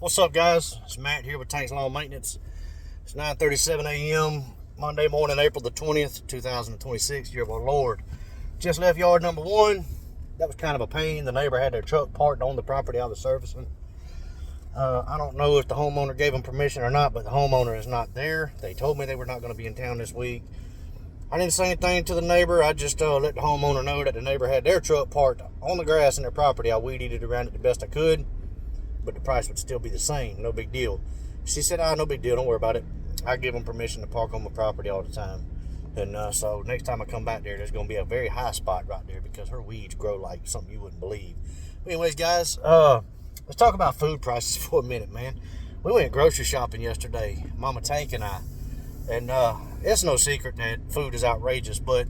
What's up, guys? It's Matt here with Tanks Lawn Maintenance. It's 9:37 a.m. Monday morning, April the 20th, 2026, year of our Lord. Just left yard number one. That was kind of a pain. The neighbor had their truck parked on the property I was servicing. I don't know if the homeowner gave them permission or not, but the homeowner is not there. They told me they were not going to be in town this week. I didn't say anything to the neighbor. I just let the homeowner know that the neighbor had their truck parked on the grass in their property. I weed-eated around it the best I could, but the price would still be the same. No big deal. She said, no big deal. Don't worry about it. I give them permission to park on my property all the time. And so next time I come back there, there's going to be a very high spot right there because her weeds grow like something you wouldn't believe. But anyways, guys, let's talk about food prices for a minute, man. We went grocery shopping yesterday, Mama Tank and I. And it's no secret that food is outrageous, but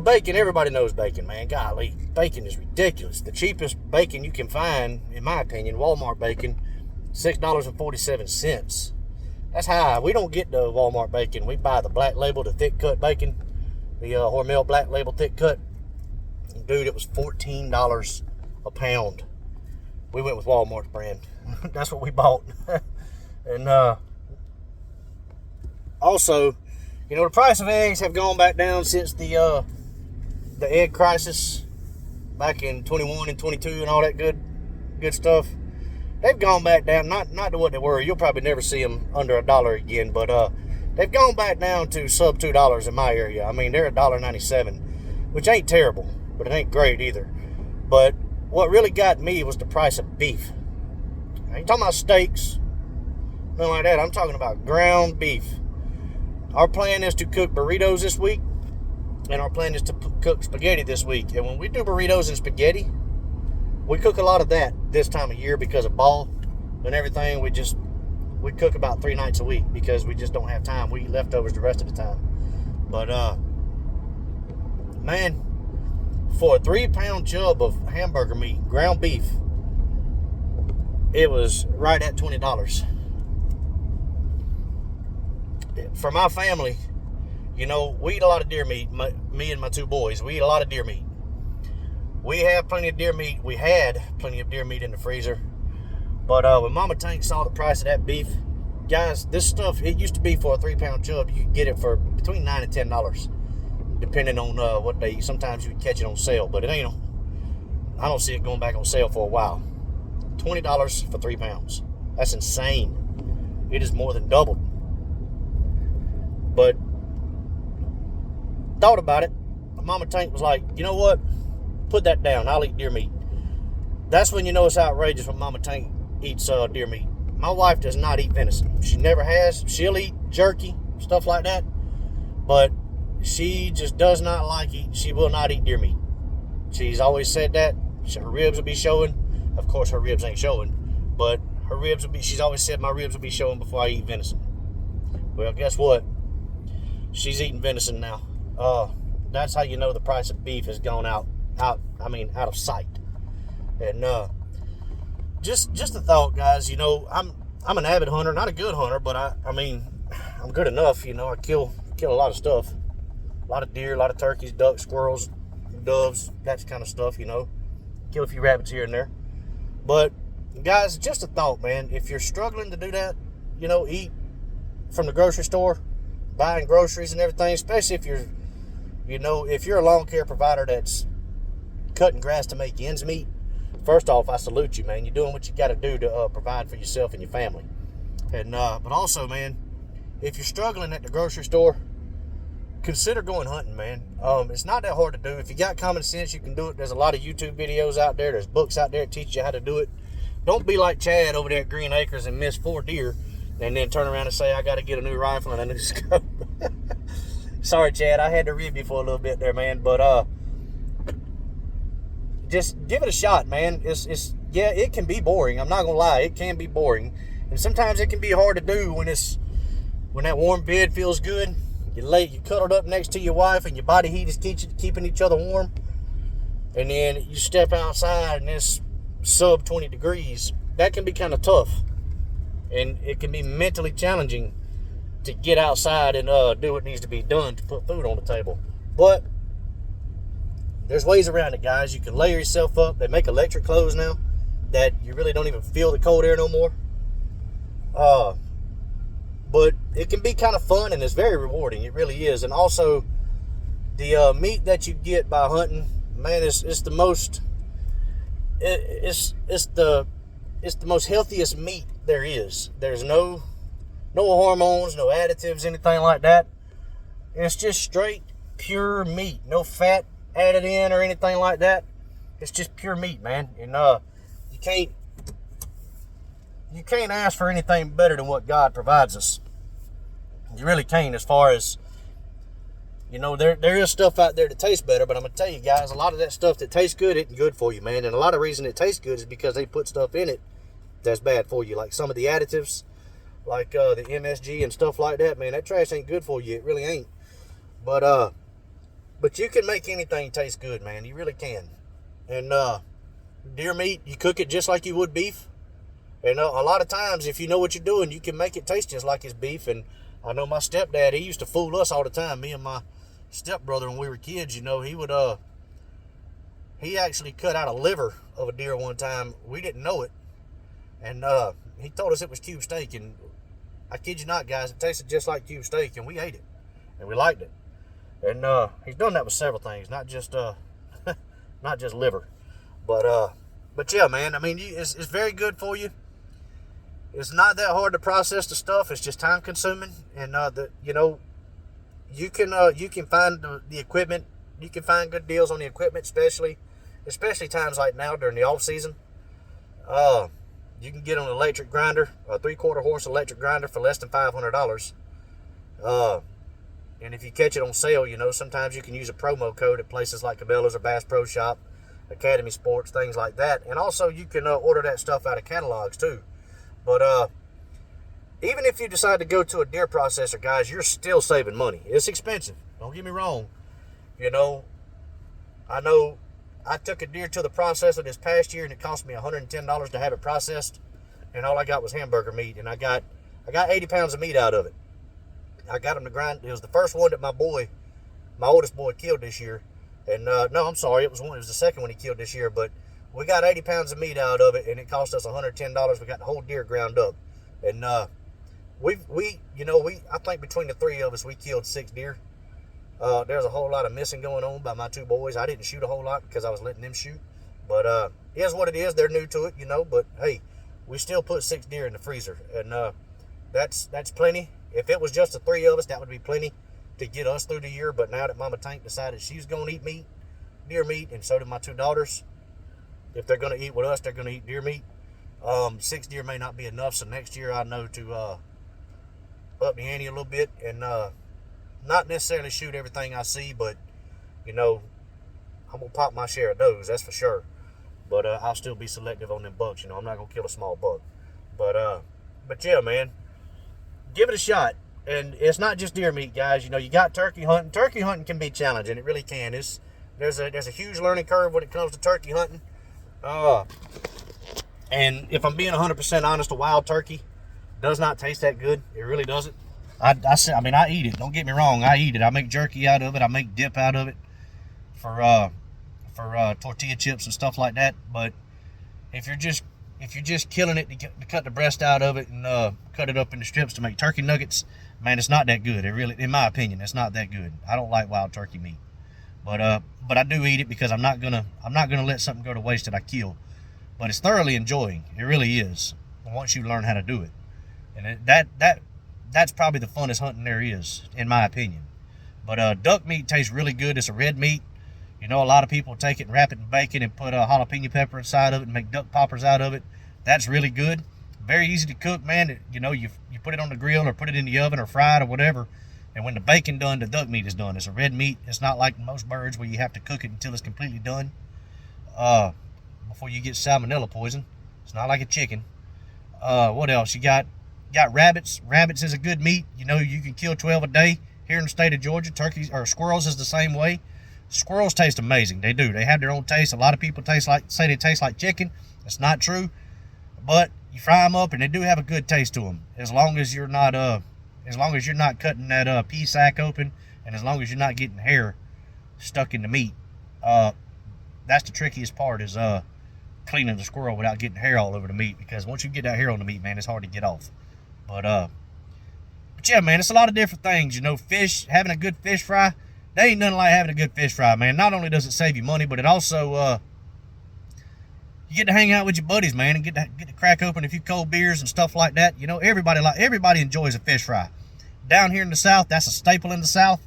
bacon, everybody knows bacon, man. Golly, bacon is ridiculous. The cheapest bacon you can find, in my opinion, Walmart bacon, $6.47. That's high. We don't get the Walmart bacon. We buy the black label, the thick cut bacon, the Hormel black label thick cut. Dude, it was $14 a pound. We went with Walmart's brand. That's what we bought. And also, the price of eggs have gone back down since the egg crisis back in 21 and 22 and all that good stuff. They've gone back down, not to what they were. You'll probably never see them under $1 again, but they've gone back down to sub $2 in my area. I mean, they're $1.97, which ain't terrible, but it ain't great either. But what really got me was the price of beef. I ain't talking about steaks, nothing like that. I'm talking about ground beef. Our plan is to cook burritos this week, and our plan is to cook spaghetti this week. And when we do burritos and spaghetti, we cook a lot of that this time of year because of fall and everything. We cook about 3 nights a week because we just don't have time. We eat leftovers the rest of the time. But, man, for a 3-pound chub of hamburger meat, ground beef, it was right at $20. For my family, we eat a lot of deer meat. Me and my 2 boys, we eat a lot of deer meat. We have plenty of deer meat. We had plenty of deer meat in the freezer. But when Mama Tank saw the price of that beef, guys, this stuff, it used to be for a 3-pound chub, you could get it for between $9 and $10, depending on what day. Sometimes you would catch it on sale, but I don't see it going back on sale for a while. $20 for 3 pounds. That's insane. It is more than doubled. But thought about it. Mama Tank was like, you know what? Put that down. I'll eat deer meat. That's when you know it's outrageous when Mama Tank eats deer meat. My wife does not eat venison. She never has. She'll eat jerky, stuff like that. But she just does not like it. She will not eat deer meat. She's always said that. Her ribs will be showing. Of course, her ribs ain't showing. But her ribs will be, she's always said my ribs will be showing before I eat venison. Well, guess what? She's eating venison now. That's how you know the price of beef has gone out of sight. And just a thought, guys. I'm an avid hunter, not a good hunter, but I'm good enough. I kill a lot of stuff, a lot of deer, a lot of turkeys, ducks, squirrels, doves, that kind of stuff. Kill a few rabbits here and there. But guys, just a thought, man. If you're struggling to do that, eat from the grocery store, buying groceries and everything, especially if you're a lawn care provider that's cutting grass to make ends meet. First off, I salute you, man. You're doing what you got to do to provide for yourself and your family. And but also, man, if you're struggling at the grocery store, consider going hunting, man. It's not that hard to do. If you got common sense, you can do it. There's a lot of YouTube videos out there. There's books out there that teach you how to do it. Don't be like Chad over there at Green Acres and miss 4 deer and then turn around and say, I got to get a new rifle and a new scope. Sorry, Chad. I had to rib you for a little bit there, man. But just give it a shot, man. It can be boring. I'm not going to lie. It can be boring. And sometimes it can be hard to do when that warm bed feels good. You cuddled up next to your wife and your body heat is keeping each other warm. And then you step outside and it's sub 20 degrees. That can be kind of tough. And it can be mentally challenging to get outside and do what needs to be done to put food on the table. But there's ways around it, guys. You can layer yourself up. They make electric clothes now. that you really don't even feel the cold air no more. But it can be kind of fun, and it's very rewarding. It really is. And also, the meat that you get by hunting, man, it's the most it's the most healthiest meat there is. There's no hormones, no additives, anything like that. It's just straight pure meat, no fat added in or anything like that. It's just pure meat, man. And you can't ask for anything better than what God provides us. You really can't. As far as, there is stuff out there that tastes better, but I'm gonna tell you guys, a lot of that stuff that tastes good isn't good for you, man. And a lot of the reason it tastes good is because they put stuff in it that's bad for you, like some of the additives, like the MSG and stuff like that. Man, that trash ain't good for you. It really ain't. But you can make anything taste good, man. You really can. And deer meat, you cook it just like you would beef. And a lot of times, if you know what you're doing, you can make it taste just like it's beef. And I know my stepdad, he used to fool us all the time. Me and my stepbrother, when we were kids, he would he actually cut out a liver of a deer one time. We didn't know it. And he told us it was cube steak. And I kid you not, guys, it tasted just like cube steak. And we ate it. And we liked it. And he's done that with several things, not just not just liver. But yeah, man, I mean, it's very good for you. It's not that hard to process the stuff. It's just time consuming. And you can find the equipment. You can find good deals on the equipment, especially times like now during the off season. You can get an electric grinder, a 3/4 horse electric grinder for less than $500. And if you catch it on sale, sometimes you can use a promo code at places like Cabela's or Bass Pro Shop, Academy Sports, things like that. And also you can order that stuff out of catalogs too. But even if you decide to go to a deer processor, guys, you're still saving money. It's expensive. Don't get me wrong. I know I took a deer to the processor this past year, and it cost me $110 to have it processed. And all I got was hamburger meat, and I got 80 pounds of meat out of it. I got him to grind. It was the first one that my oldest boy, killed this year. And no, I'm sorry, it was the second one he killed this year. But we got 80 pounds of meat out of it, and it cost us $110. We got the whole deer ground up, and I think between the three of us, we killed 6 deer. There's a whole lot of missing going on by my 2 boys. I didn't shoot a whole lot because I was letting them shoot. But it is what it is. They're new to it, But hey, we still put 6 deer in the freezer, and that's plenty. If it was just the 3 of us, that would be plenty to get us through the year. But now that Mama Tank decided she's going to eat deer meat, and so do my 2 daughters. If they're going to eat with us, they're going to eat deer meat. 6 deer may not be enough, so next year I know to up the ante a little bit and not necessarily shoot everything I see, but I'm gonna pop my share of those, that's for sure. But I'll still be selective on them bucks. I'm not gonna kill a small buck. But yeah, man, give it a shot. And it's not just deer meat, guys. You got turkey hunting. Turkey hunting can be challenging. It really can. There's a huge learning curve when it comes to turkey hunting. And if I'm being 100% honest, a wild turkey does not taste that good. It really doesn't. I eat it. Don't get me wrong. I eat it. I make jerky out of it. I make dip out of it for tortilla chips and stuff like that. But if you're just killing it to cut the breast out of it and cut it up into strips to make turkey nuggets, man, it's not that good. It really, in my opinion, it's not that good. I don't like wild turkey meat. But I do eat it because I'm not gonna let something go to waste that I kill. But it's thoroughly enjoying. It really is. Once you learn how to do it, and that's probably the funnest hunting there is, in my opinion. But duck meat tastes really good. It's a red meat. A lot of people take it and wrap it in bacon and put a jalapeno pepper inside of it and make duck poppers out of it. That's really good. Very easy to cook, man. You put it on the grill or put it in the oven or fry it or whatever. And when the bacon done, the duck meat is done. It's a red meat. It's not like most birds where you have to cook it until it's completely done before you get salmonella poison. It's not like a chicken. What else? You got rabbits. Rabbits is a good meat. You can kill 12 a day here in the state of Georgia. Turkeys or squirrels is the same way. Squirrels taste amazing. They do. They have their own taste. A lot of people say they taste like chicken. That's not true. But you fry them up and they do have a good taste to them. As long as you're not cutting that pea sack open, and as long as you're not getting hair stuck in the meat. That's the trickiest part, is cleaning the squirrel without getting hair all over the meat, because once you get that hair on the meat, man, it's hard to get off. But yeah, man, it's a lot of different things. You know, fish, having a good fish fry, there ain't nothing like having a good fish fry, man. Not only does it save you money, but it also, you get to hang out with your buddies, man, and get to crack open a few cold beers and stuff like that. You know, everybody enjoys a fish fry. Down here in the South, that's a staple in the South.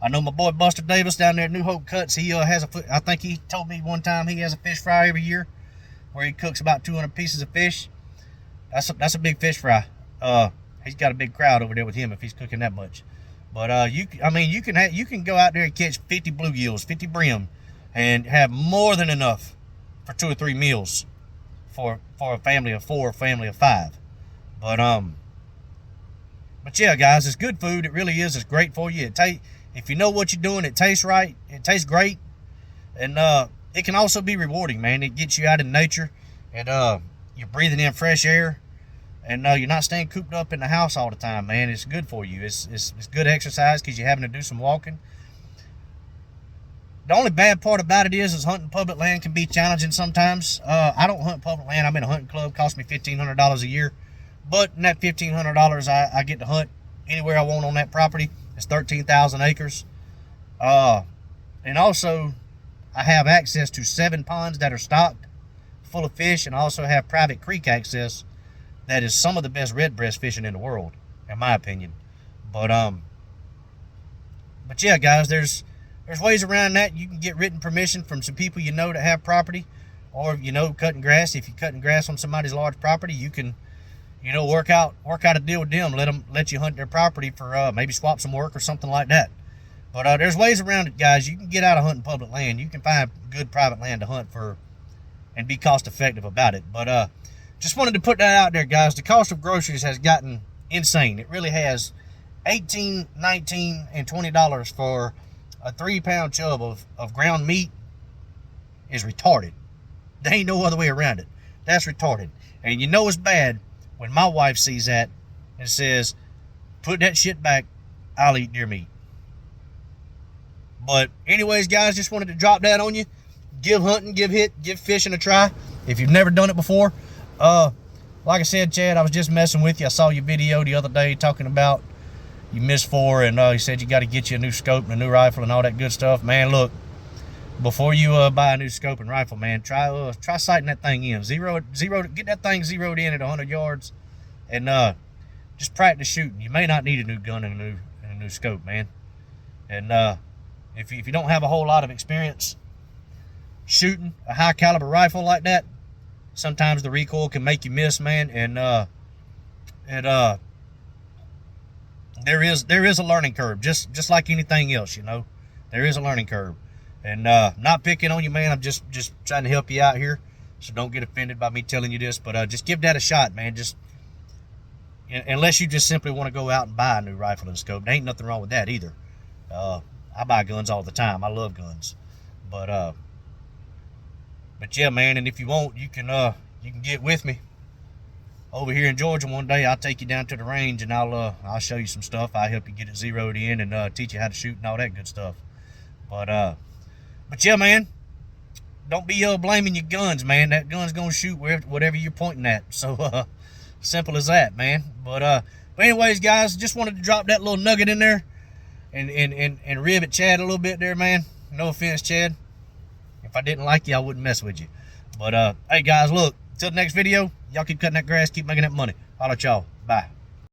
I know my boy Buster Davis down there at New Hope Cuts, he has I think he told me one time he has a fish fry every year where he cooks about 200 pieces of fish. That's a big fish fry. He's got a big crowd over there with him if he's cooking that much. But you can go out there and catch 50 bluegills, 50 brim, and have more than enough for 2 or 3 meals for a family of 4 or a family of 5. But yeah, guys, it's good food. It really is. It's great for you. If you know what you're doing, it tastes right. It tastes great, and it can also be rewarding, man. It gets you out in nature, and you're breathing in fresh air, and you're not staying cooped up in the house all the time, man. It's good for you. It's good exercise because you're having to do some walking. The only bad part about it is hunting public land can be challenging sometimes. I don't hunt public land. I'm in a hunting club. Costs me $1,500 a year. But in that $1,500, I get to hunt anywhere I want on that property. It's 13,000 acres. And also, I have access to 7 ponds that are stocked full of fish, and I also have private creek access that is some of the best red breast fishing in the world, in my opinion. But yeah, guys, there's ways around that. You can get written permission from some people you know that have property, or, you know, cutting grass. If you're cutting grass on somebody's large property, you can, you know, work out a deal with them. Let you hunt their property for maybe swap some work or something like that. But there's ways around it, guys. You can get out of hunting public land. You can find good private land to hunt for and be cost effective about it. But just wanted to put that out there, guys. The cost of groceries has gotten insane. It really has. $18, $19, and $20 for a 3-pound chub of ground meat is retarded. There ain't no other way around it. That's retarded. And you know it's bad when my wife sees that and says, put that shit back, I'll eat deer meat. But anyways, guys, just wanted to drop that on you. Give hunting, give fishing a try if you've never done it before. Like I said, Chad, I was just messing with you. I saw your video the other day talking about you missed 4, and you said you got to get you a new scope and a new rifle and all that good stuff. Man, look, before you buy a new scope and rifle, man, try sighting that thing in. Get that thing zeroed in at 100 yards, and just practice shooting. You may not need a new gun and a new scope, man. And if you don't have a whole lot of experience shooting a high caliber rifle like that, sometimes the recoil can make you miss, man. And there is a learning curve, just like anything else, you know. There is a learning curve. And not picking on you, man. I'm just trying to help you out here. So don't get offended by me telling you this, but just give that a shot, man. Just unless you just simply want to go out and buy a new rifle and scope. There ain't nothing wrong with that either. I buy guns all the time. I love guns. But yeah, man, and if you want, you can get with me over here in Georgia one day. I'll take you down to the range, and I'll show you some stuff. I'll help you get it zeroed in and teach you how to shoot and all that good stuff. But yeah, man, don't be blaming your guns, man. That gun's gonna shoot whatever you're pointing at. So simple as that, man. But anyways, guys, just wanted to drop that little nugget in there and rib at Chad a little bit there, man. No offense, Chad. If I didn't like you, I wouldn't mess with you. But hey, guys, look, till the next video, y'all keep cutting that grass, keep making that money. Holla at y'all. Bye.